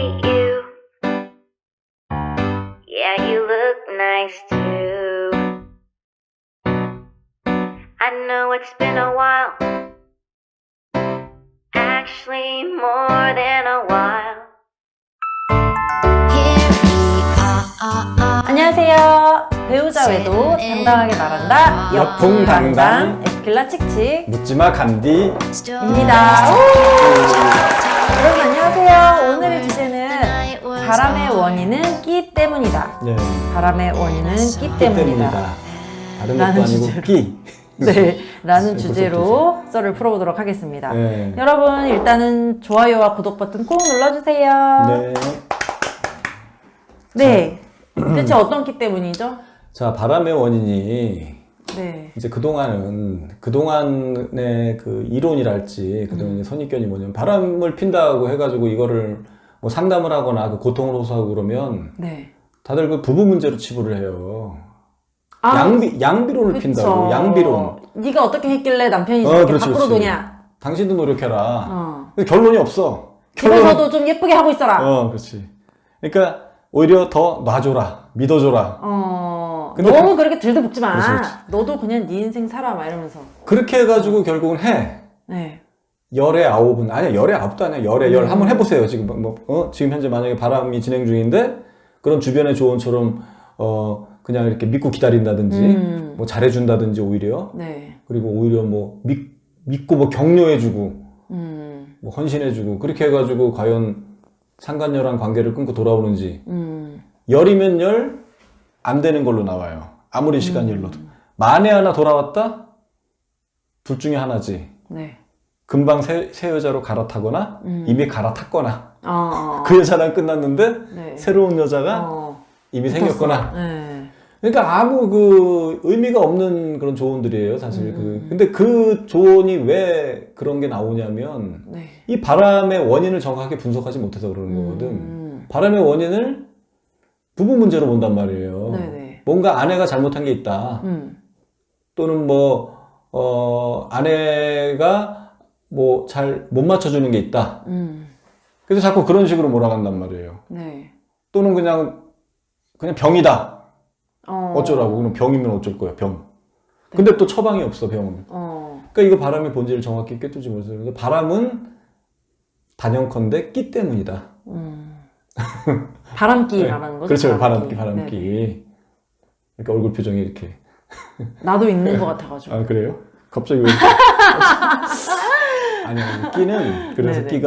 meet you. Yeah, you look nice too. I know it's been a while. Actually, more than a while. 안녕하세요. 배우자 외도 당당하게 말한다. 여풍당당 에스킬라 칙칙 묻지마 간디입니다. 여러분 안녕하세요. 오늘의 주제는 바람의 원인은 끼 때문이다. 네. 바람의 원인은 끼 때문이다. 다른 라는 것도 아니고 주제로. 끼. 네, 라는 주제로 썰을 풀어보도록 하겠습니다. 네. 여러분 일단은 좋아요와 구독 버튼 꼭 눌러주세요. 네. 네. 대체 어떤 끼 때문이죠? 자, 바람의 원인이 네. 이제 그동안의 그 이론이랄지 그동안의 선입견이 뭐냐면 바람을 핀다고 해가지고 이거를 뭐 상담을 하거나 그 고통을 호소하고 그러면 네. 다들 그 부부 문제로 치부를 해요. 아, 양비론을 그쵸. 핀다고. 양비론. 네가 어떻게 했길래 남편이 저렇게 그렇지, 밖으로 그렇지. 도냐? 당신도 노력해라. 근데 결론이 없어. 집에서도 좀 예쁘게 하고 있어라. 그렇지. 그러니까 오히려 더 놔줘라, 믿어줘라. 근데 너무 그렇게 들들 볶지 마. 그렇지. 너도 그냥 네 인생 살아 막 이러면서. 그렇게 해가지고 결국은 해. 네. 열에 9은 아니야, 열에 9도 아니야, 열에 열. 한번 해보세요. 지금 지금 현재 만약에 바람이 진행 중인데 그런 주변의 조언처럼 그냥 이렇게 믿고 기다린다든지 뭐 잘해준다든지 오히려. 네. 그리고 오히려 뭐 믿고 뭐 격려해주고 뭐 헌신해주고 그렇게 해가지고 과연 상간녀랑 관계를 끊고 돌아오는지. 열이면 열 안 되는 걸로 나와요. 아무리 시간이 흘러도. 만에 하나 돌아왔다? 둘 중에 하나지. 네. 금방 새 여자로 갈아타거나 이미 갈아탔거나 그 여자랑 끝났는데 네. 새로운 여자가 이미 생겼거나. 네. 그러니까 아무 그 의미가 없는 그런 조언들이에요, 사실. 근데 그 조언이 왜 그런 게 나오냐면 네. 이 바람의 원인을 정확하게 분석하지 못해서 그러는 거거든. 바람의 원인을 부부 문제로 본단 말이에요. 네네. 뭔가 아내가 잘못한 게 있다. 또는 아내가 뭐 잘 못 맞춰주는 게 있다. 그래서 자꾸 그런 식으로 몰아간단 말이에요. 네. 또는 그냥 병이다. 어쩌라고. 그럼 병이면 어쩔 거야, 병. 근데 또 처방이 없어, 병은. 그러니까 이거 바람의 본질을 정확히 꿰뚫지 못해서. 그래서 바람은 단연컨대 끼 때문이다. 바람끼 말하는 거죠? 그렇죠. 바람끼. 네네. 이렇게 얼굴 표정이 이렇게. 나도 있는 것 같아가지고. 아, 그래요? 갑자기 왜 이렇게. 아니야, 끼는, 그래서 네네.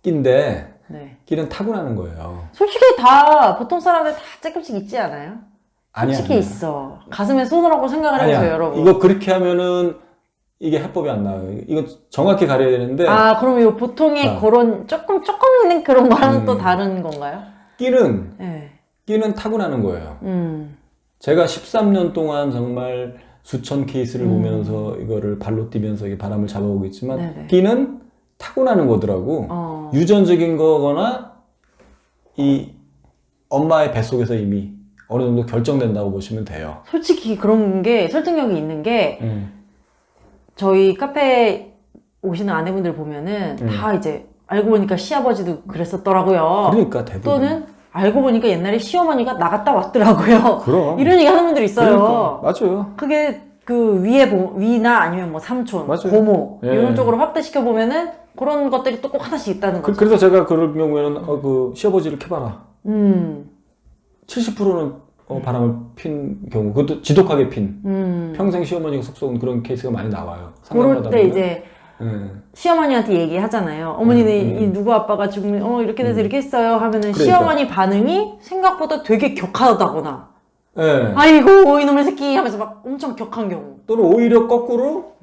끼인데, 네. 끼는 타고나는 거예요. 솔직히 다 보통 사람들 다 조금씩 있지 않아요? 솔직히 아니야. 있어. 가슴에 쏟으라고 생각을 해보세요, 여러분. 이거 그렇게 하면은 이게 해법이 안 나와요. 이거 정확히 가려야 되는데. 그럼 이 보통의 그런 조금 있는 그런 거랑은 또 다른 건가요? 끼는 네. 타고나는 거예요. 제가 13년 동안 정말 수천 케이스를 보면서 이거를 발로 뛰면서 이게 바람을 잡아오고 있지만 네네. 끼는 타고나는 거더라고. 유전적인 거거나 이 엄마의 뱃속에서 이미 어느 정도 결정된다고 보시면 돼요. 솔직히 그런 게 설득력이 있는 게 저희 카페에 오시는 아내분들 보면은 다 이제 알고 보니까 시아버지도 그랬었더라고요. 그러니까 대부분. 또는 알고 보니까 옛날에 시어머니가 나갔다 왔더라고요. 그럼. 이런 얘기 하는 분들이 있어요. 그러니까. 맞아요. 그게 그 위나 아니면 뭐 삼촌, 맞아요. 고모 예. 이런 쪽으로 확대시켜 보면은 그런 것들이 또 꼭 하나씩 있다는 거죠. 그래서 제가 그럴 경우에는 그 시아버지를 캐봐라. 70%는 바람을 핀 경우, 그것도 지독하게 핀. 평생 시어머니가 속썩은 그런 케이스가 많이 나와요. 그럴 때 이제 네. 시어머니한테 얘기하잖아요. 어머니는 이 누구 아빠가 지금 이렇게 돼서 이렇게 했어요 하면은 그러니까. 시어머니 반응이 생각보다 되게 격하다거나 네. 아이고 이놈의 새끼 하면서 막 엄청 격한 경우. 또는 오히려 거꾸로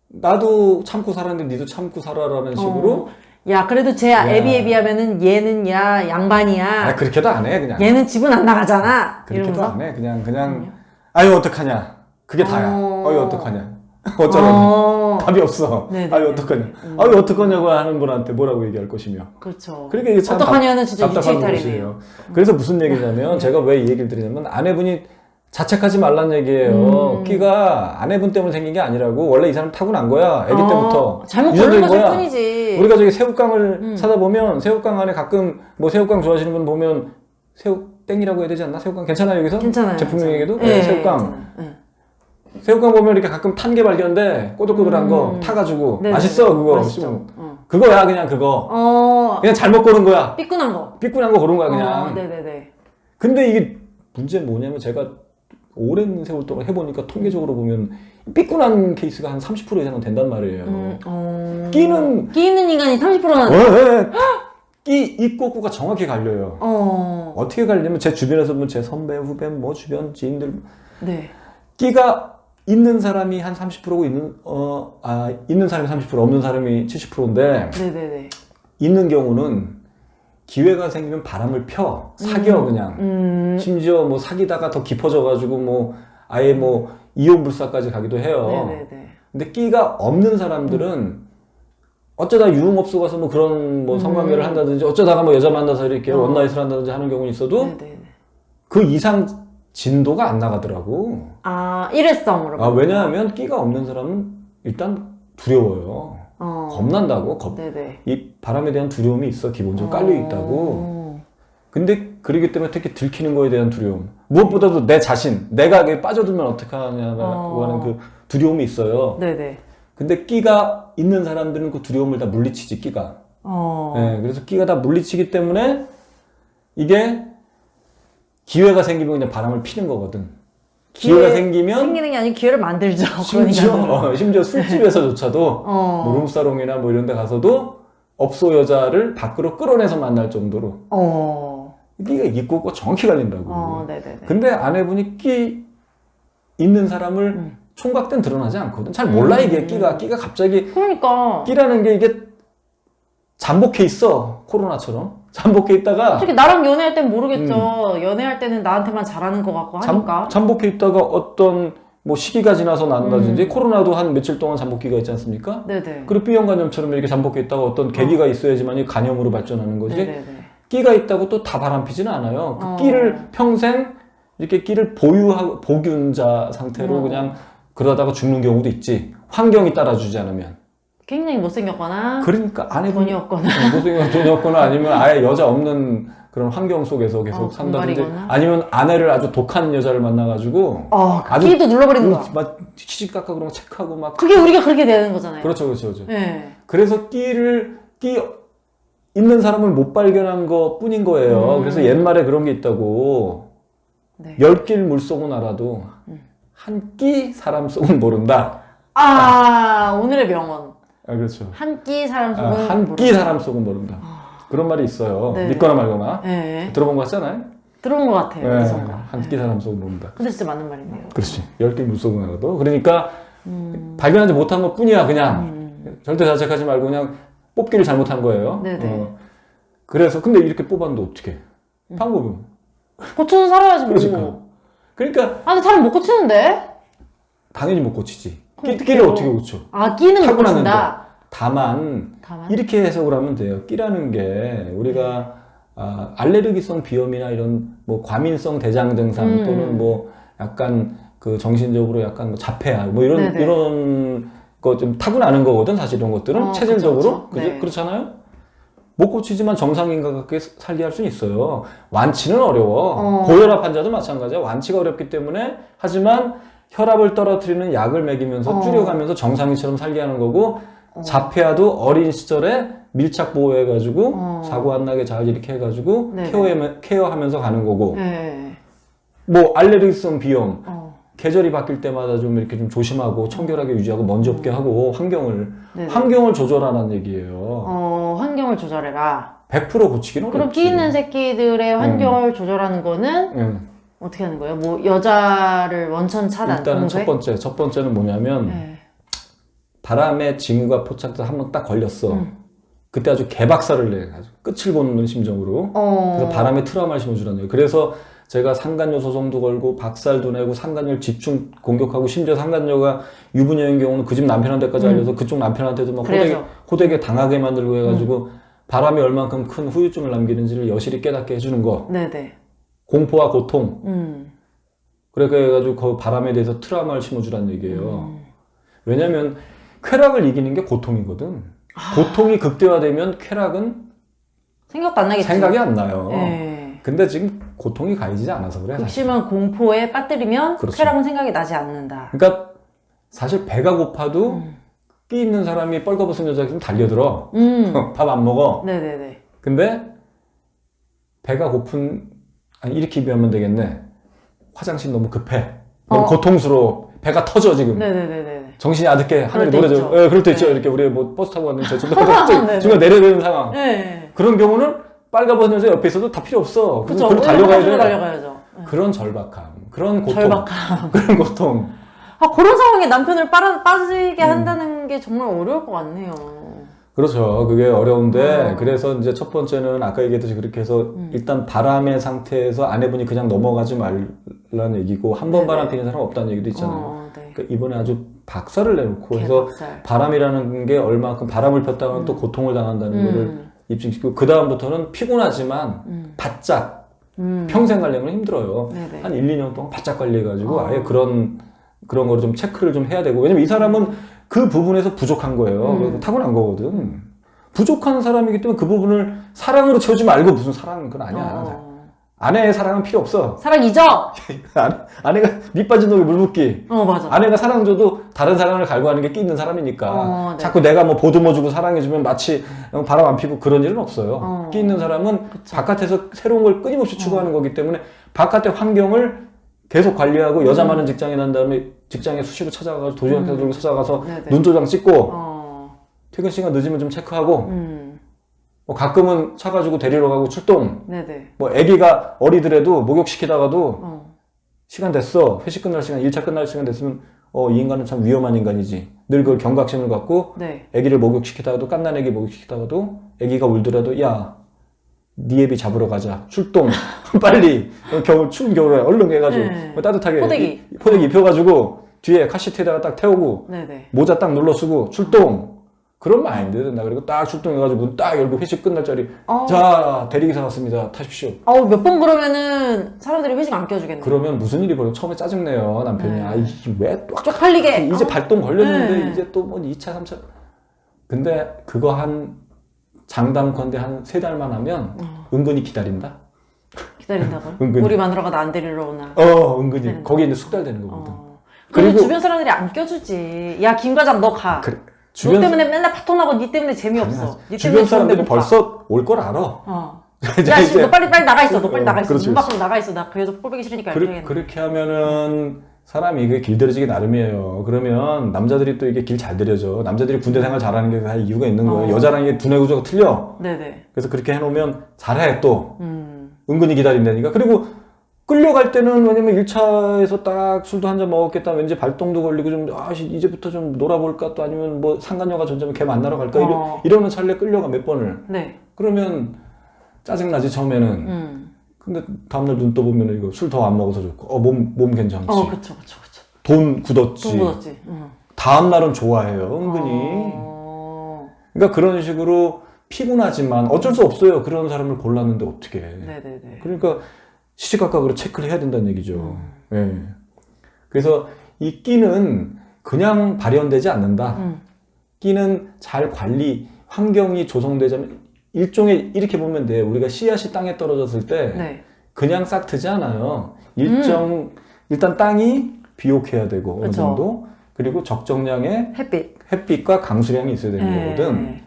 나도 참고 살았는데 니도 참고 살아라는 식으로. 야 그래도 쟤 애비 하면은 얘는 야 양반이야. 그렇게도 안 해 그냥. 얘는 집은 안 나가잖아. 그렇게도 이러면서 안 해. 그냥 아유 어떡하냐. 그게 다야. 어떡하냐. 어쩌라고. 답이 없어. 네네. 아유 어떡하냐. 아유 어떡하냐고 하는 분한테 뭐라고 얘기할 것이며. 그렇죠. 그러니까 이게 참 어떡하냐는 진짜 답답한 유치이탈이네요. 것이에요. 그래서 무슨 얘기냐면 제가 왜 이 얘기를 드리냐면 아내분이 자책하지 말란 얘기예요. 끼가 아내분 때문에 생긴 게 아니라고. 원래 이 사람 타고난 거야. 아기 때부터. 잘못 유전적인 고른 것일 뿐이지. 우리가 저기 새우깡을 사다 보면 새우깡 안에 가끔 뭐 새우깡 좋아하시는 분 보면 새우땡이라고 해야 되지 않나? 새우깡 괜찮아요 여기서? 괜찮아요. 제품명에도? 네, 네, 새우깡. 네. 새우깡 보면 이렇게 가끔 탄 게 발견돼. 꼬들꼬들한 거 타가지고 네네. 맛있어 그거. 맛있죠. 그거야 그냥 그거. 그냥 잘못 고른 거야. 삐끈한 거. 삐꾼한 거 고른 거야 그냥. 네네네. 근데 이게 문제는 뭐냐면 제가 오랜 세월 동안 해보니까 통계적으로 보면 삐꾼한 케이스가 한 30% 이상은 된단 말이에요. 끼는 인간이 30%나. 끼 입구가 정확히 갈려요. 어떻게 갈리냐면 제 주변에서 보면 제 선배, 후배, 뭐 주변 지인들 네. 끼가 있는 사람이 한 30%고 있는 사람이 30% 없는 사람이 70%인데 네네네. 있는 경우는 기회가 생기면 바람을 펴 사겨 그냥 심지어 뭐 사귀다가 더 깊어져가지고 뭐 아예 뭐 이혼 불사까지 가기도 해요. 네네네. 근데 끼가 없는 사람들은 어쩌다 유흥업소 가서 뭐 그런 뭐 성관계를 한다든지 어쩌다가 뭐 여자 만나서 이렇게 원나잇을 한다든지 하는 경우는 있어도 네네네. 그 이상 진도가 안 나가더라고. 일회성으로. 왜냐하면 끼가 없는 사람은 일단 두려워요. 겁난다고. 네네. 이 바람에 대한 두려움이 있어. 기본적으로 깔려 있다고. 근데 그러기 때문에 특히 들키는 거에 대한 두려움. 무엇보다도 내 자신, 내가 빠져들면 어떡하냐고 하는 그 두려움이 있어요. 네네. 근데 끼가 있는 사람들은 그 두려움을 다 물리치지, 끼가. 네, 그래서 끼가 다 물리치기 때문에 이게 기회가 생기면 그냥 바람을 피는 거거든. 기회가 생기는 게 아니고 기회를 만들죠. 심지어 술집에서조차도 뭐 룸사롱이나 뭐 이런 데 가서도 업소 여자를 밖으로 끌어내서 만날 정도로 끼가 있고 정확히 갈린다고. 네네네. 근데 아내분이 끼 있는 사람을 총각된 드러나지 않거든. 잘 몰라 이게 끼가 갑자기 그러니까 끼라는 게 이게 잠복해 있어. 코로나처럼 잠복해 있다가 솔직히 나랑 연애할 땐 모르겠죠. 연애할 때는 나한테만 잘하는 것 같고 하니까. 잠복해 있다가 어떤 뭐 시기가 지나서 난다든지 코로나도 한 며칠 동안 잠복기가 있지 않습니까? 네네. 그리고 B형 간염처럼 이렇게 잠복해 있다가 어떤 계기가 있어야지만이 간염으로 발전하는 거지. 네네네. 끼가 있다고 또 다 바람피지는 않아요. 그 끼를 평생 이렇게 끼를 보유하고 복균자 상태로 그냥 그러다가 죽는 경우도 있지. 환경이 따라주지 않으면. 굉장히 못생겼거나 그러니까 아내분 돈이 없거나 못생겨 돈이 없거나 아니면 아예 여자 없는 그런 환경 속에서 계속 산다든지 공갈이거나? 아니면 아내를 아주 독한 여자를 만나가지고 아주 끼도 눌러버리는 거야. 막 시집 깎아 그런 거 체크하고 막 그게 우리가 그렇게 되는 거잖아요. 그렇죠. 네. 그래서 끼 있는 사람을 못 발견한 것 뿐인 거예요. 그래서 옛말에 그런 게 있다고. 네. 10길 물속은 알아도 한 끼 사람 속은 모른다. 오늘의 명언. 그렇죠. 한 끼 사람 속은 한 끼 사람 속은 모른다. 그런 말이 있어요. 네. 믿거나 말거나. 네. 들어본 거 같잖아요? 들어본 것 같아요. 어디선가. 한 끼 사람 속은 모른다. 근데 진짜 맞는 말이네요. 그렇지. 10길 물속은 알아도. 그러니까 발견하지 못한 것 뿐이야 그냥. 절대 자책하지 말고 그냥 뽑기를 잘못한 거예요. 네네. 그래서 근데 이렇게 뽑았는데 어떻게? 방법은? 고쳐서 살아야지 뭐. 그러니까 근데 사람 못 고치는데? 당연히 못 고치지. 그럼 끼를 어떡해요? 어떻게 고쳐? 끼는 못 타고났는데. 고친다. 다만 이렇게 해석을 하면 돼요. 끼라는 게 우리가 알레르기성 비염이나 이런 뭐 과민성 대장 증상 또는 뭐 약간 그 정신적으로 약간 뭐 자폐아 뭐 이런 거 좀 타고나는 거거든. 사실 이런 것들은 체질적으로 그쵸. 네. 그렇잖아요. 못 고치지만 정상인과 같게 살게 할 수는 있어요. 완치는 어려워. 고혈압 환자도 마찬가지야. 완치가 어렵기 때문에 하지만 혈압을 떨어뜨리는 약을 먹이면서 줄여가면서 정상인처럼 살게 하는 거고 자폐아도 어린 시절에 밀착 보호해가지고 사고 안 나게 잘 이렇게 해가지고 케어하면서 가는 거고 뭐 알레르기성 비염 계절이 바뀔 때마다 좀 이렇게 좀 조심하고 청결하게 유지하고 먼지 없게 하고 환경을 조절하라는 얘기예요. 환경을 조절해라. 100% 고치기는 어렵지. 그럼 끼 있는 새끼들의 환경을 조절하는 거는 어떻게 하는 거예요? 뭐 여자를 원천 차단. 일단은 공세? 첫 번째는 뭐냐면 바람에 징후가 포착돼서 한번 딱 걸렸어. 그때 아주 개박살을 내. 아주 끝을 보는 심정으로. 그래서 바람에 트라우마를 심어주라는 거예요. 그래서 제가 상간녀 소송도 걸고 박살도 내고 상간녀를 집중 공격하고 심지어 상간녀가 유부녀인 경우는 그 집 남편한테까지 알려서 그쪽 남편한테도 막 호되게 당하게 만들고 해가지고 바람이 얼만큼 큰 후유증을 남기는지를 여실히 깨닫게 해주는 거. 네네. 공포와 고통. 그렇게 해가지고 그 바람에 대해서 트라우마를 심어주라는 얘기예요. 왜냐면 쾌락을 이기는 게 고통이거든. 고통이 극대화되면 쾌락은 생각도 안 나겠지. 생각이 안 나요. 네. 근데 지금 고통이 가해지지 않아서 그래. 극심한 공포에 빠뜨리면 그렇죠. 쾌락은 생각이 나지 않는다. 그러니까 사실 배가 고파도 끼 있는 사람이 뻘거벗은 여자가 있으면 달려들어. 밥 안 먹어. 네네네. 근데 배가 고픈 아니 이렇게 비하면 되겠네. 화장실 너무 급해. 너무 고통스러워. 배가 터져 지금. 네네네네. 정신이 아득해. 하늘에 그럴 때 노래져. 있죠. 예, 그럴 때 있죠. 네. 이렇게 우리 뭐 버스 타고 갔는데 네네. 중간 내려야 되는 상황. 네. 그런 경우는 빨가벗은 여자 옆에 있어도 다 필요 없어. 그쵸. 그럼 달려가야 돼. 달려가야죠. 네. 그런 절박함, 그런 고통, 절박함. 그런 고통. 그런 상황에 남편을 빠지게 한다는 게 정말 어려울 것 같네요. 그렇죠. 그게 어려운데 그래서 이제 첫 번째는 아까 얘기했듯이 그렇게 해서 일단 바람의 상태에서 아내분이 그냥 넘어가지 말라는 얘기고 한 번 바람 피는 사람 없다는 얘기도 있잖아요. 네. 그러니까 이번에 아주 박살을 내놓고 해서 바람이라는 게 얼마큼 바람을 폈다면 또 고통을 당한다는 거를 입증시키고 그 다음부터는 피곤하지만 바짝 평생 관리하면 힘들어요. 네네. 한 1, 2년 동안 바짝 관리해가지고 아예 그런 거를 좀 체크를 좀 해야 되고 왜냐면 이 사람은 그 부분에서 부족한 거예요. 타고난 거거든. 부족한 사람이기 때문에 그 부분을 사랑으로 채우지 말고 무슨 사랑은 그건 아니야. 아내의 사랑은 필요 없어. 사랑 잊어! 아내가 밑 빠진 독에 물 붓기. 맞아. 아내가 사랑 줘도 다른 사랑을 갈구하는 게 끼 있는 사람이니까. 네. 자꾸 내가 뭐 보듬어주고 사랑해주면 마치 바람 안 피고 그런 일은 없어요. 끼 있는 사람은 바깥에서 새로운 걸 끊임없이 추구하는 거기 때문에 바깥의 환경을 계속 관리하고 여자 많은 직장에 난 다음에 직장에 수시로 찾아가서 도시락해서 들고 찾아가서 눈도장 찍고 퇴근 시간 늦으면 좀 체크하고 뭐 가끔은 차 가지고 데리러 가고 출동. 네네. 뭐 아기가 어리더라도 목욕시키다가도 시간 됐어. 회식 끝날 시간, 1차 끝날 시간 됐으면 이 인간은 참 위험한 인간이지. 늘 그걸 경각심을 갖고 아기를 목욕시키다가도 갓난 아기 목욕시키다가도 아기가 울더라도 야 네 애비 잡으러 가자. 출동. 빨리. 추운 겨울에 얼른 해가지고 따뜻하게 포대기 입혀가지고 뒤에 카시트에다가 딱 태우고 모자 딱 눌러 쓰고 출동. 그런 마인드 된다. 그리고 딱 출동해가지고 문 딱 열고 회식 끝날 자리. 자, 대리기사 왔습니다. 타십시오. 몇 번 그러면은 사람들이 회식 안 껴주겠네. 그러면 무슨 일이 벌어? 처음에 짜증내요. 남편이. 이게 왜 쪽팔리게. 이제 발동 걸렸는데 이제 또 뭐 2차, 3차. 근데 그거 장담컨대 한 3달만 하면 은근히 기다린다? 기다린다고요? 은근히. 우리 마누라가 나 안 데리러 오나. 은근히. 기다린다. 거기에 이제 숙달되는 거거든. 그리고 주변 사람들이 안 껴주지. 야, 김 과장 너 가. 그래. 너 때문에 맨날 파토나고 니 때문에 재미없어. 니 주변 사람들이 못 가. 벌써 올 걸 알아. 야, 씨, 너 빨리 나가 있어. 너 빨리 나가 있어. 그렇지, 문 밖으로 나가 있어. 나 그래서 꼴보기 싫으니까 이렇게 그렇게 하면은 사람이 이게 길들여지기 나름이에요. 그러면 남자들이 또 이게 길 잘 들여져. 남자들이 군대 생활 잘하는 게 다 이유가 있는 거예요. 여자랑 이게 두뇌 구조가 틀려. 네네. 그래서 그렇게 해놓으면 잘해 또. 은근히 기다린다니까. 그리고 끌려갈 때는 왜냐면 1차에서 딱 술도 한잔 먹었겠다. 왠지 발동도 걸리고 좀 이제부터 좀 놀아볼까 또 아니면 뭐 상간녀가 전자면 걔 만나러 갈까 이러는 찰나에 끌려가 몇 번을. 네. 그러면 짜증나지 처음에는. 근데 다음날 눈 떠보면 이거 술 더 안 먹어서 좋고 몸 괜찮지. 그쵸. 돈 굳었지. 다음날은 좋아해요 은근히. 그러니까 그런 식으로 피곤하지만 어쩔 수 없어요. 그런 사람을 골랐는데 어떻게. 네네네. 그러니까 시시각각으로 체크를 해야 된다는 얘기죠. 네. 그래서 이 끼는 그냥 발현되지 않는다. 끼는 잘 관리, 환경이 조성되자면 일종의 이렇게 보면 돼요. 우리가 씨앗이 땅에 떨어졌을 때 그냥 싹 트지 않아요. 일단 땅이 비옥해야 되고 어느 정도. 그리고 적정량의 햇빛과 강수량이 있어야 되는 거거든.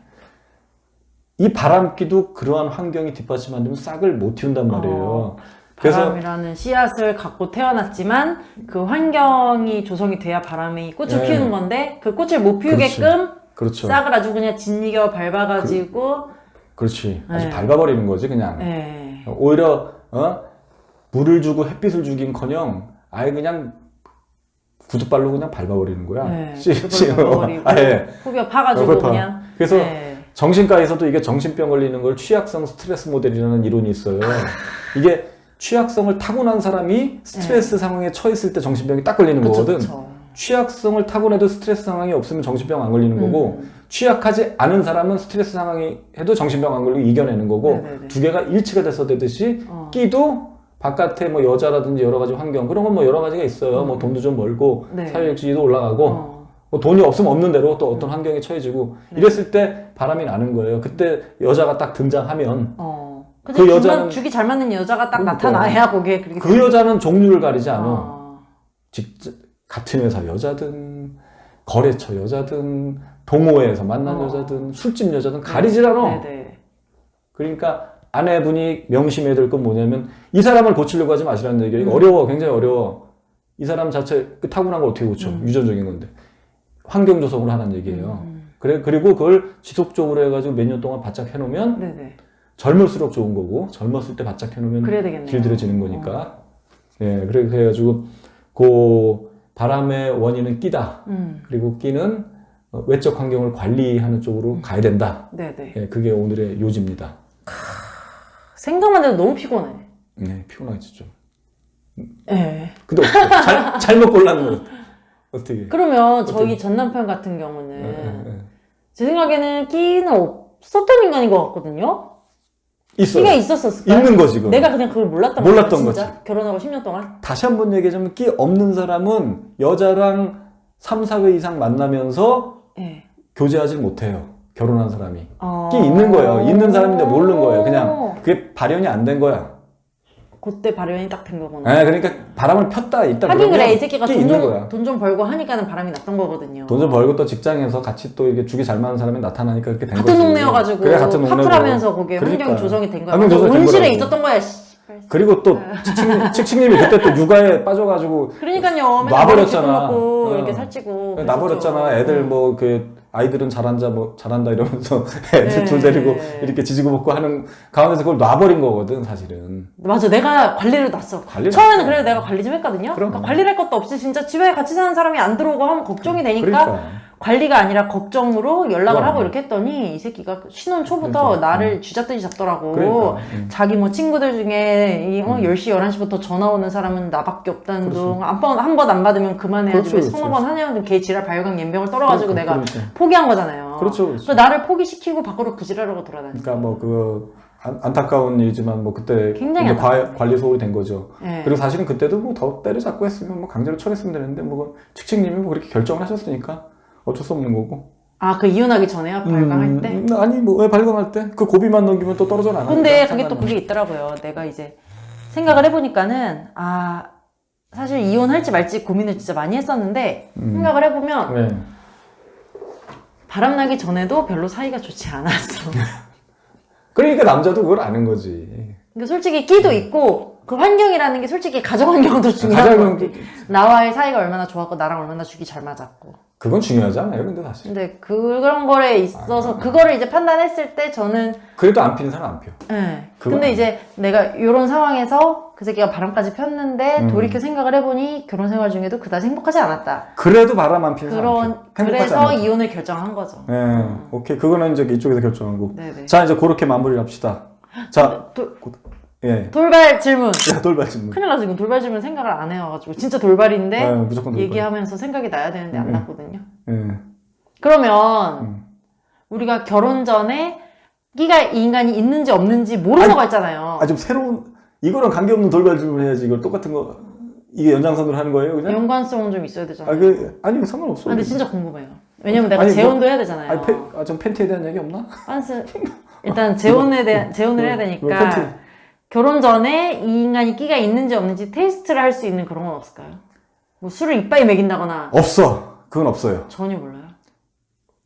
이 바람기도 그러한 환경이 뒷받침 안 되면 싹을 못 틔운단 말이에요. 바람이라는 씨앗을 갖고 태어났지만 그 환경이 조성이 돼야 바람이 꽃을 피우는 건데 그 꽃을 못 피우게끔 그렇죠. 싹을 아주 그냥 짓이겨 밟아가지고 그렇지. 아주 밟아버리는 거지 그냥. 오히려 물을 주고 햇빛을 주긴커녕 아예 그냥 구두발로 그냥 밟아버리는 거야. 밟아버리고 후벼 파가지고 그냥. 그래서 정신과에서도 이게 정신병 걸리는 걸 취약성 스트레스 모델이라는 이론이 있어요. 이게 취약성을 타고난 사람이 스트레스 상황에 처했을 때 정신병이 딱 걸리는 거거든. 취약성을 타고나도 스트레스 상황이 없으면 정신병 안 걸리는 거고 취약하지 않은 사람은 스트레스 상황이 해도 정신병 안 걸리고 이겨내는 거고 두 개가 일치가 돼서 되듯이 끼도 바깥에 뭐 여자라든지 여러 가지 환경 그런 건 뭐 여러 가지가 있어요. 뭐 돈도 좀 벌고 네. 사회적 지위도 올라가고 뭐 돈이 없으면 없는 대로 또 어떤 환경에 처해지고 이랬을 때 바람이 나는 거예요. 그때 여자가 딱 등장하면 그 여자는 죽이 잘 맞는 여자가 딱 나타나야 거기에 그렇게 그 여자는 종류를 가리지 않아. 같은 회사 여자든 거래처 여자든 동호회에서 만난 여자든 술집 여자든 가리질 않아. 네네. 그러니까 아내분이 명심해야 될 건 뭐냐면 이 사람을 고치려고 하지 마시라는 얘기예요. 어려워. 굉장히 어려워. 이 사람 자체 그 타고난 걸 어떻게 고쳐. 유전적인 건데. 환경 조성을 하라는 얘기예요. 그리고 그걸 지속적으로 해가지고 몇 년 동안 바짝 해놓으면 네네. 젊을수록 좋은 거고 젊었을 때 바짝 해놓으면 길들여지는 거니까. 예, 그래가지고 그 바람의 원인은 끼다. 그리고 끼는 외적 환경을 관리하는 쪽으로 가야 된다. 네네. 예, 그게 오늘의 요지입니다. 생각만 해도 너무 피곤해. 네, 피곤하지 좀. 네. 근데 어떻게 잘못 골랐는 거 어떻게? 그러면 저희 전 남편 같은 경우는 제 생각에는 끼는 없었던 인간인 것 같거든요. 있어요. 끼가 있었을까요? 있는 거지. 그건. 내가 그냥 그걸 몰랐던 거지. 결혼하고 10년 동안. 다시 한번 얘기하자면 끼 없는 사람은 여자랑 3, 4회 이상 만나면서 네. 교제하지 못해요. 결혼한 사람이. 끼 있는 거예요. 있는 사람인데 모르는 거예요. 그냥 그게 발현이 안 된 거야. 그때 발현이 딱 된 거구나. 네, 그러니까 바람을 폈다 있다 하긴 그래, 이 새끼가 돈 좀 벌고 하니까는 바람이 났던 거거든요. 돈 좀 벌고 또 직장에서 같이 또 이게 죽이 잘 맞는 사람이 나타나니까 그렇게 된 거지. 같은 동네여가지고 그래, 같은 동네고. 카풀하면서 거기에 그러니까. 환경이 조성이 된 거야. 환경 조성이 된 온실에 거라고. 있었던 거야. 그리고 또 칙칙님이 그때 또 육아에 빠져가지고 그러니까요. 놔버렸잖아. 이렇게 살찌고 놔버렸잖아. 애들 뭐 그 아이들은 잘한다 이러면서 애들 둘 데리고 이렇게 지지고 볶고 하는 가운데서 그걸 놔버린 거거든 사실은. 맞아, 내가 관리를 놨어. 처음에는 그래도 내가 관리 좀 했거든요. 그러니까 관리를 할 것도 없이 진짜 집에 같이 사는 사람이 안 들어오고 하면 걱정이 되니까 그러니까. 관리가 아니라 걱정으로 연락을 하고 이렇게 했더니 이 새끼가 신혼 초부터 나를 쥐잡듯이 잡더라고. 자기 뭐 친구들 중에 10시, 11시부터 전화 오는 사람은 나밖에 없다는 둥. 한 번 안 받으면 그만해야지. 왜 서너 번 하냐는 걔 지랄 발광 연병을 떨어가지고 내가 포기한 거잖아요. 그렇죠. 그래서 나를 포기시키고 밖으로 그 지랄하고 돌아다니고. 그러니까 뭐 그거 안타까운 일이지만 뭐 그때 굉장히 관리 소홀이 된 거죠. 네. 그리고 사실은 그때도 뭐 더 때려잡고 했으면 뭐 강제로 처리했으면 되는데 뭐 칙칙님이 뭐 그렇게 결정을 하셨으니까 어쩔 수 없는 거고. 아, 그 이혼하기 전에요? 발광할 때? 아니 뭐 왜 발광할 때? 그 고비만 넘기면 또 떨어져 나가니까. 근데 그게 또 그게 있더라고요. 내가 이제 생각을 해보니까는 사실 이혼할지 말지 고민을 진짜 많이 했었는데 생각을 해보면 바람나기 전에도 별로 사이가 좋지 않았어. 그러니까 남자도 그걸 아는 거지. 근데 솔직히 끼도 있고 그 환경이라는 게 솔직히 가정 환경도 중요한 거 같아. 나와의 사이가 얼마나 좋았고 나랑 얼마나 죽이 잘 맞았고. 그건 중요하지 않아요, 근데 사실. 근데 그런 거에 있어서 그거를 이제 판단했을 때 저는 그래도 안 피는 사람 안 펴. 네. 근데 이제 내가 이런 상황에서 그 새끼가 바람까지 폈는데 돌이켜 생각을 해보니 결혼 생활 중에도 그다지 행복하지 않았다. 그래도 바람 안 피는 사람 안 펴. 그래서 이혼을 결정한 거죠. 네, 오케이. 그거는 이제 이쪽에서 결정하고. 네네. 자, 이제 그렇게 마무리를 합시다. 자, 돌발 질문. 야, 돌발 질문. 큰일 나 지금 돌발 질문 생각을 안 해와가지고 진짜 돌발인데 무조건 돌발. 얘기하면서 생각이 나야 되는데 안 났거든요. 예. 그러면 우리가 결혼 전에 끼가 이 인간이 있는지 없는지 모르는 거 있잖아요. 좀 새로운 이거랑 관계없는 돌발 질문 해야지. 이걸 똑같은 거 이게 연장선으로 하는 거예요, 그냥? 연관성은 좀 있어야 되잖아요. 아니 상관없어. 근데 진짜 궁금해요. 왜냐면 내가 재혼도 해야 되잖아요. 좀 팬티에 대한 얘기 없나? 일단 재혼을 해야 되니까 결혼 전에 이 인간이 끼가 있는지 없는지 테스트를 할 수 있는 그런 건 없을까요? 뭐 술을 이빨에 먹인다거나. 없어. 그건 없어요. 전혀 몰라요.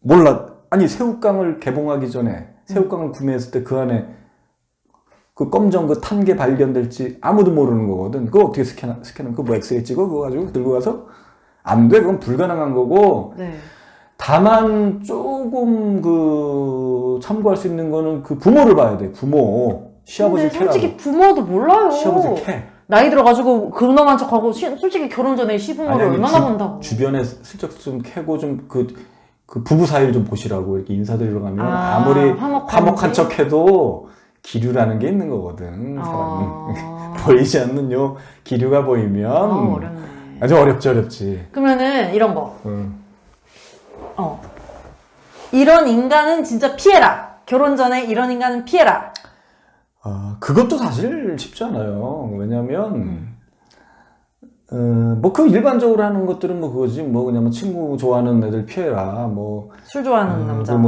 몰라. 아니 새우깡을 개봉하기 전에 새우깡을 구매했을 때 그 안에 그 검정 그 탄 게 발견될지 아무도 모르는 거거든. 그거 어떻게 스캔은 그거 뭐 엑스레이 찍어 그거 가지고 들고 가서 안 돼. 그건 불가능한 거고. 네. 다만 조금 그 참고할 수 있는 거는 그 부모를 봐야 돼. 부모. 시아버지 캐라고. 솔직히 부모도 몰라요. 시아버지 캐. 나이 들어가지고 근엄한 척하고 솔직히 결혼 전에 시부모를 얼마나 본다고. 주변에 슬쩍 좀 캐고 좀 그 부부 사이를 좀 보시라고 이렇게 인사드리러 가면 아무리 화목한 척해도 기류라는 게 있는 거거든. 사람은 보이지 않는 요 기류가 보이면 어렵네. 아주 어렵지. 그러면은 이런 거. 이런 인간은 진짜 피해라. 결혼 전에 이런 인간은 피해라. 그것도 사실 쉽지 않아요. 왜냐면, 뭐, 그 일반적으로 하는 것들은 뭐 그거지. 뭐, 그냥 뭐 친구 좋아하는 애들 피해라. 뭐. 술 좋아하는 남자.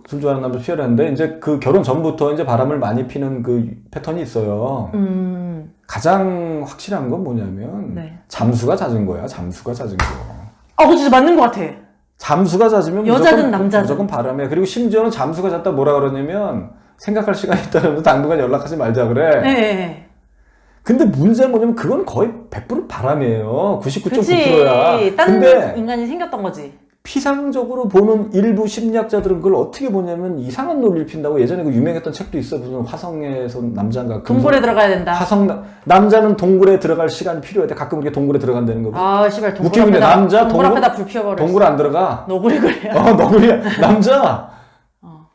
술 좋아하는 남자 피해라 했는데, 이제 그 결혼 전부터 이제 바람을 많이 피는 그 패턴이 있어요. 가장 확실한 건 뭐냐면, 네. 잠수가 잦은 거야. 잠수가 잦은 거. 그거 진짜 맞는 것 같아. 잠수가 잦으면 여자든 남자든 무조건 바람이야. 그리고 심지어는 잠수가 잦다 뭐라 그러냐면, 생각할 시간이 있다면 당분간 연락하지 말자 그래. 네. 근데 문제는 뭐냐면 그건 거의 100% 바람이에요. 99.9%야. 그치. 다른 근데 인간이 생겼던 거지. 피상적으로 보는 일부 심리학자들은 그걸 어떻게 보냐면 이상한 논리를 핀다고. 예전에 그 유명했던 책도 있어. 무슨 화성에서 남자인가. 동굴에 들어가야 된다. 남자는 동굴에 들어갈 시간이 필요해. 가끔 이렇게 동굴에 들어간다는 거. 씨발, 웃기는데 남자 동굴 앞에다 불 피워버려. 동굴 안 들어가. 너구리 그래요. 너구리야. 남자.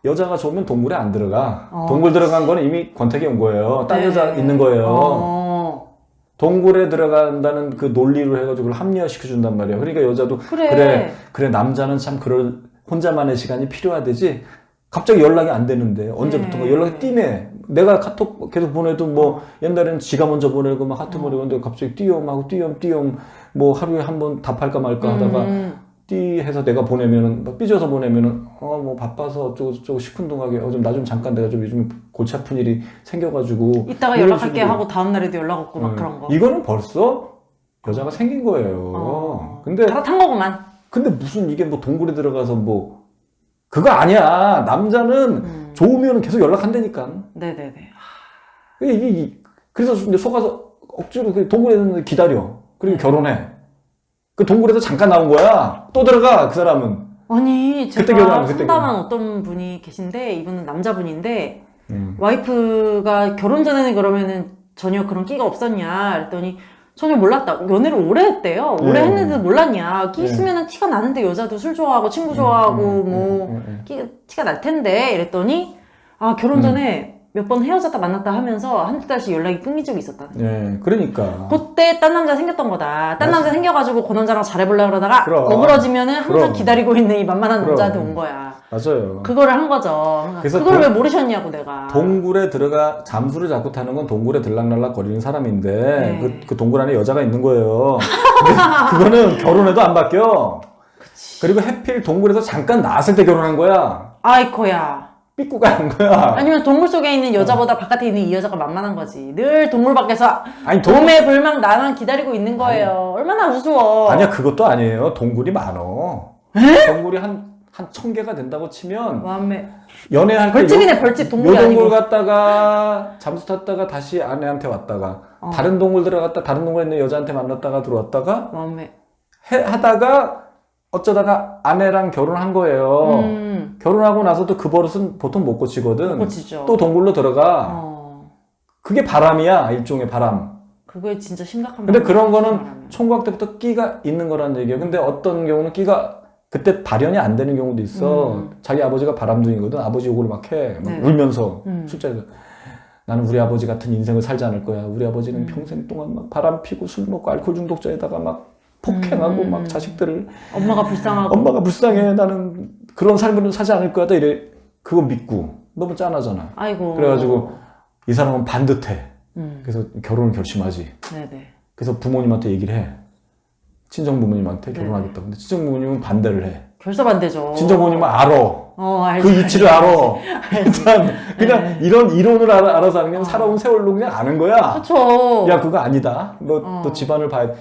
여자가 좋으면 동굴에 안 들어가. 동굴 들어간 거는 이미 권태기 온 거예요. 딴 여자 있는 거예요. 동굴에 들어간다는 그 논리로 해가지고 그걸 합리화시켜준단 말이야. 그러니까 여자도 그래 남자는 참 그럴 혼자만의 시간이 필요하대지. 갑자기 연락이 안 되는데 언제부턴가 연락이 띄네. 내가 카톡 계속 보내도 뭐 옛날에는 지가 먼저 보내고 막 하트 보내고 갑자기 띄엄하고 띄엄 뭐 하루에 한 번 답할까 말까 하다가 해서 내가 보내면은 막 삐져서 보내면은 뭐 바빠서 어쩌고 시큰둥하게 좀 나 좀 잠깐 내가 좀 요즘 골치 아픈 일이 생겨가지고 이따가 연락할게 하고 다음날에도 연락 없고 막 그런 거. 이거는 벌써 여자가 생긴 거예요. 근데 갈아탄 거구만. 근데 무슨 이게 뭐 동굴에 들어가서 뭐 그거 아니야. 남자는 좋으면 계속 연락한다니까. 네네네. 그래서 이제 속아서 억지로 그 동굴에 기다려. 그리고 결혼해. 그 동굴에서 잠깐 나온 거야. 또 들어가 그 사람은. 아니 그때 제가 상담한 어떤 분이 계신데 이분은 남자분인데 와이프가 결혼 전에는 그러면은 전혀 그런 끼가 없었냐 그랬더니 전혀 몰랐다. 연애를 오래 했대요. 오래 했는데도 몰랐냐. 끼 있으면은 티가 나는데 여자도 술 좋아하고 친구 좋아하고 티가 날 텐데 이랬더니 결혼 전에 몇 번 헤어졌다 만났다 하면서 한두 달씩 연락이 끊긴 적이 있었다. 네, 그러니까. 그때 딴 남자 생겼던 거다. 딴 남자 생겨가지고 그 남자랑 잘해보려고 그러다가 어그러지면은 항상 기다리고 있는 이 만만한 남자한테 온 거야. 맞아요. 그거를 한 거죠. 그래서 그걸 왜 모르셨냐고 내가. 동굴에 들어가 잠수를 자꾸 타는 건 동굴에 들락날락 거리는 사람인데 그 동굴 안에 여자가 있는 거예요. 그거는 결혼해도 안 바뀌어. 그치. 그리고 해필 동굴에서 잠깐 나왔을 때 결혼한 거야. 아이코야. 삐꾸 가는 거야. 아니면 동굴 속에 있는 여자보다 바깥에 있는 이 여자가 만만한 거지. 늘 동굴 밖에서 봄에 불망 나만 기다리고 있는 거예요. 얼마나 우스워. 아니야, 그것도 아니에요. 동굴이 많어. 동굴이 한 1000개가 된다고 치면 완매. 연애할 때 벌집이네, 벌집. 동굴이 요 동굴 아니고. 갔다가 잠수 탔다가 다시 아내한테 왔다가 다른 동굴 들어갔다 다른 동굴에 있는 여자한테 만났다가 들어왔다가 완매. 하다가 어쩌다가 아내랑 결혼한 거예요. 결혼하고 나서도 그 버릇은 보통 못 고치거든. 못 고치죠. 또 동굴로 들어가. 그게 바람이야. 일종의 바람. 그게 진짜 심각한 근데 그런 거는 총각 때부터 끼가 있는 거라는 얘기예요. 근데 어떤 경우는 끼가 그때 발현이 안 되는 경우도 있어. 자기 아버지가 바람둥이거든. 아버지 욕을 막 해. 막 울면서 술자리에서. 나는 우리 아버지 같은 인생을 살지 않을 거야. 우리 아버지는 평생 동안 막 바람 피고 술 먹고 알코올 중독자에다가 막 폭행하고 막 자식들을 엄마가 불쌍하고 엄마가 불쌍해. 나는 그런 삶을 사지 않을 거야. 이래. 그거 믿고 너무 짠하잖아. 아이고. 그래가지고 이 사람은 반듯해. 그래서 결혼을 결심하지. 네네. 그래서 부모님한테 얘기를 해. 친정 부모님한테 결혼하겠다고. 근데 친정 부모님은 반대를 해. 결사 반대죠. 친정 부모님은 알아. 알죠. 그 이치를 알아. 그냥 이런 이론을 알아서 하는 게 살아온 세월로 그냥 아는 거야. 그쵸. 야, 그거 아니다. 너 집안을 봐야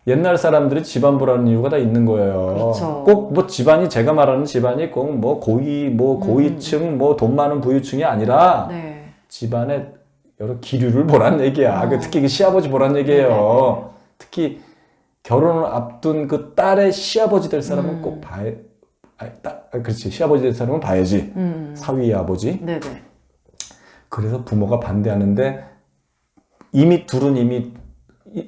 옛날 사람들이 집안 보라는 이유가 다 있는 거예요. 그렇죠. 꼭 뭐 집안이 제가 말하는 집안이 꼭 뭐 고위층 뭐 돈 많은 부유층이 아니라 집안에 여러 기류를 보란 얘기야. 특히 그 시아버지 보란 얘기예요. 특히 결혼을 앞둔 그 딸의 시아버지 될 사람은 꼭 봐야. 그렇지. 시아버지 될 사람은 봐야지. 사위 아버지. 네네. 그래서 부모가 반대하는데 이미 둘은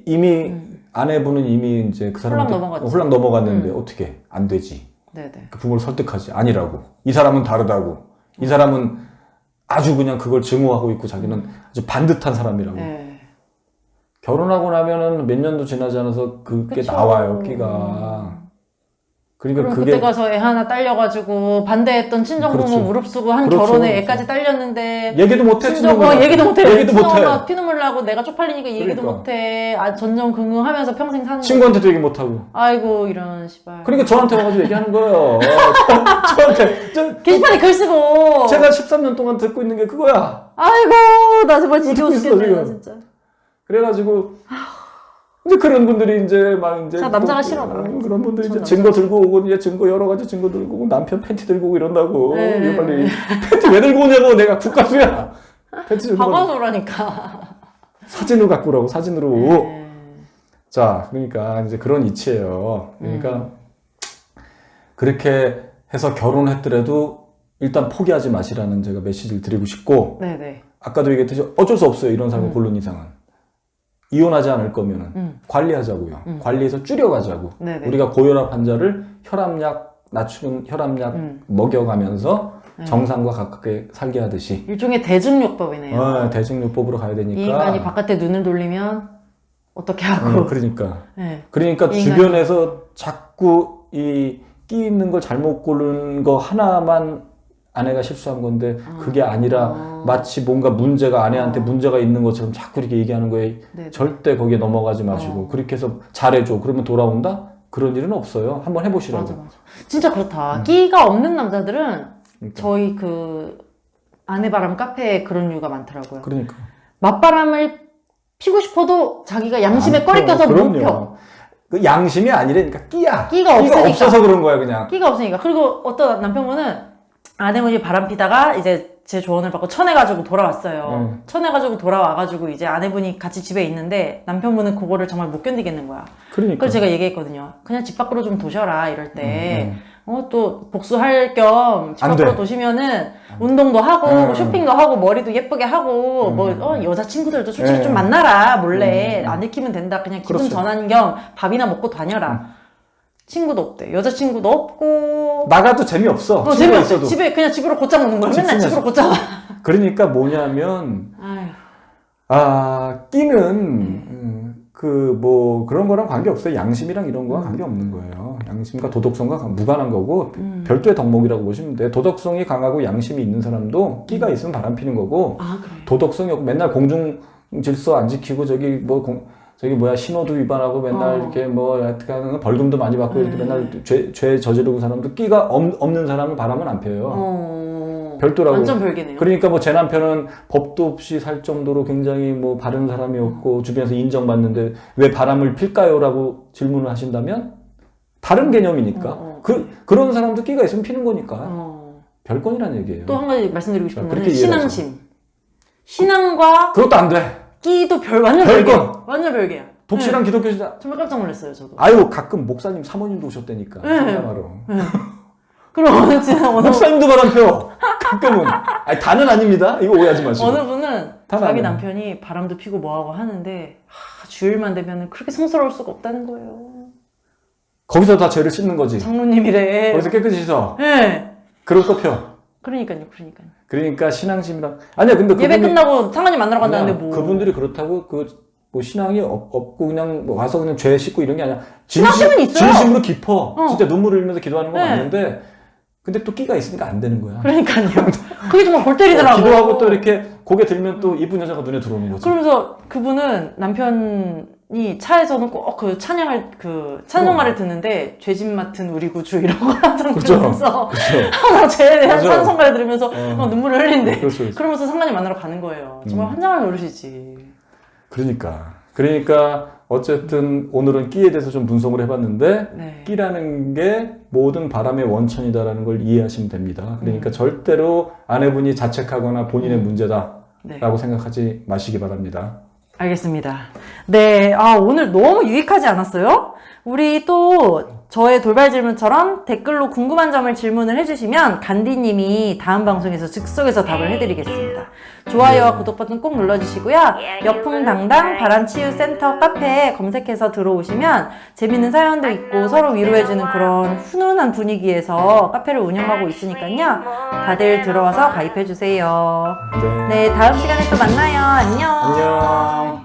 이미 아내분은 이미 이제 그 사람한테 홀랑 넘어갔는데 어떻게 안 되지? 네네. 그 부모를 설득하지. 아니라고. 이 사람은 다르다고. 이 사람은 아주 그냥 그걸 증오하고 있고 자기는 아주 반듯한 사람이라고. 네. 결혼하고 나면은 몇 년도 지나지 않아서 그게 그쵸. 나와요, 끼가. 그러니까 그럼 그게 그때 가서 애 하나 딸려가지고 반대했던 친정부모 그렇죠. 무릅쓰고 한 그렇죠. 결혼에 애까지 딸렸는데 얘기도 못해. 얘기도 못해. 얘기도 못해. 친정엄마 피눈물 나고 내가 쪽팔리니까 얘기도 그러니까. 못해. 전전긍긍하면서 평생 사는 친구한테도 얘기 못하고. 아이고 이런 씨발. 그러니까 저한테 와가지고 얘기하는 거예요. 저한테. 게시판에 글 쓰고. 제가 13년 동안 듣고 있는 게 그거야. 아이고 나 정말 지겨워 듣고 있어, 죽겠네 지금. 진짜. 그래가지고 이제 그런 분들이 이제 막 이제 자, 남자가 또, 싫어. 그런 분들이 이제 전 증거 들고 오고 이제 증거 여러 가지 증거 들고 오고 남편 팬티 들고 오고 이런다고. 네. 이거 빨리 팬티 왜 들고 오냐고. 내가 국가수야. 팬티 들고 박아서라니까. 사진으로 갖고 오라고. 사진으로. 네. 자, 그러니까 이제 그런 이치예요. 그러니까 그렇게 해서 결혼했더라도 일단 포기하지 마시라는 제가 메시지를 드리고 싶고, 네네. 아까도 얘기했듯이 어쩔 수 없어요. 이런 사람을 고른 이상은. 이혼하지 않을 거면은 관리하자고요. 관리해서 줄여가자고. 네네. 우리가 고혈압 환자를 혈압약 낮추는 혈압약 먹여가면서 정상과 가깝게 살게 하듯이 일종의 대증요법이네요. 대증요법으로 가야 되니까. 이 인간이 바깥에 눈을 돌리면 어떻게 하고. 그러니까. 네. 그러니까 인간이... 주변에서 자꾸 이 끼 있는 걸 잘못 고른 거 하나만 아내가 실수한 건데 그게 아니라 마치 뭔가 문제가 아내한테 문제가 있는 것처럼 자꾸 이렇게 얘기하는 거에 네네. 절대 거기에 넘어가지 마시고 그렇게 해서 잘해줘. 그러면 돌아온다? 그런 일은 없어요. 한번 해보시라고. 맞아. 진짜 그렇다. 끼가 없는 남자들은 그러니까. 저희 그 아내바람 카페에 그런 이유가 많더라고요. 그러니까. 맞바람을 피고 싶어도 자기가 양심에 꺼리 껴서 못 펴. 그 양심이 아니라니까 끼야. 끼가 없어서 그런 거야 그냥. 끼가 없으니까. 그리고 어떤 남편분은 아내분이 바람 피다가 이제 제 조언을 받고 쳐내가지고 돌아왔어요. 쳐내가지고 돌아와가지고 이제 아내분이 같이 집에 있는데 남편분은 그거를 정말 못 견디겠는 거야. 그러니까. 그래서 제가 얘기했거든요. 그냥 집 밖으로 좀 도셔라 이럴 때. 또 복수할 겸 집 밖으로 도시면은 운동도 하고 쇼핑도 하고 머리도 예쁘게 하고 여자친구들도 솔직히 좀 만나라 몰래 안 익히면 된다. 그냥 기분 그렇죠. 전환 겸 밥이나 먹고 다녀라. 친구도 없대. 여자친구도 없고 나가도 재미없어. 친구가 재미없어. 있어도. 집에 그냥 집으로 곧장 오는 거야. 맨날 집으로 곧장 와. 그러니까 뭐냐면 끼는 뭐 그런 거랑 관계없어요. 양심이랑 이런 거랑 관계없는 거예요. 양심과 도덕성과 무관한 거고 별도의 덕목이라고 보시면 돼요. 도덕성이 강하고 양심이 있는 사람도 끼가 있으면 바람 피는 거고 그래. 도덕성이 없고 맨날 공중 질서 안 지키고 저기 뭐야 신호도 위반하고 맨날 이렇게 뭐 하여튼 벌금도 많이 받고 이렇게 맨날 죄 저지르고 사람도 끼가 없는 사람은 바람은 안 펴요. 별도라고. 완전 별개네요. 그러니까 뭐 제 남편은 법도 없이 살 정도로 굉장히 뭐 바른 사람이었고 주변에서 인정받는데 왜 바람을 필까요?라고 질문을 하신다면 다른 개념이니까 그런 사람도 끼가 있으면 피는 거니까 별건이란 얘기예요. 또 한 가지 말씀드리고 싶은 그렇게 거는 이해하죠. 신앙과 그것도 안 돼. 끼도 완전 별개야. 완전 별개야. 독실한 기독교자. 정말 깜짝 놀랐어요, 저도. 아유, 가끔 목사님 사모님도 오셨다니까. 상담하러. 그럼 어느 목사님도 바람 펴. 가끔은. 아니, 다는 아닙니다. 이거 오해하지 마시고. 어느 분은 자기 아니야. 남편이 바람도 피고 뭐하고 하는데 주일만 되면 그렇게 성스러울 수가 없다는 거예요. 거기서 다 죄를 씻는 거지. 장로님이래. 거기서 깨끗이 씻어. 네. 그럼 또 펴. 그러니까요. 그러니까 신앙심이랑. 아니야, 근데 예배 끝나고 상관님 만나러 간다는데 뭐. 그분들이 그렇다고 뭐 신앙이 없고 그냥 뭐 와서 그냥 죄 씻고 이런 게 아니라. 신앙심은 있어요. 진심으로 깊어. 진짜 눈물을 흘리면서 기도하는 건 맞는데. 근데 또 끼가 있으니까 안 되는 거야. 그러니까요. 그게 정말 골 때리더라고. 기도하고 또 이렇게 고개 들면 또 이쁜 여자가 눈에 들어오는 거지. 그러면서 그분은 남편이 차에서는 꼭 그 찬송가를 듣는데 죄짐 맡은 우리 구주 이런 거 항상 들으면서 항상 죄에 대한 찬송가를 들으면서 막 눈물을 흘린대. 그렇죠. 그러면서 상관님 만나러 가는 거예요. 정말 환장할 노릇이지. 그러니까 어쨌든 오늘은 끼에 대해서 좀 분석을 해봤는데 끼라는 게 모든 바람의 원천이다라는 걸 이해하시면 됩니다. 그러니까 절대로 아내분이 자책하거나 본인의 문제다라고 생각하지 마시기 바랍니다. 알겠습니다. 네, 오늘 너무 유익하지 않았어요? 우리 또 저의 돌발 질문처럼 댓글로 궁금한 점을 질문을 해주시면 간디님이 다음 방송에서 즉석에서 답을 해드리겠습니다. 좋아요와 구독 버튼 꼭 눌러주시고요. 여풍당당 바람치유센터 카페에 검색해서 들어오시면 재밌는 사연도 있고 서로 위로해주는 그런 훈훈한 분위기에서 카페를 운영하고 있으니까요. 다들 들어와서 가입해주세요. 네, 다음 시간에 또 만나요. 안녕.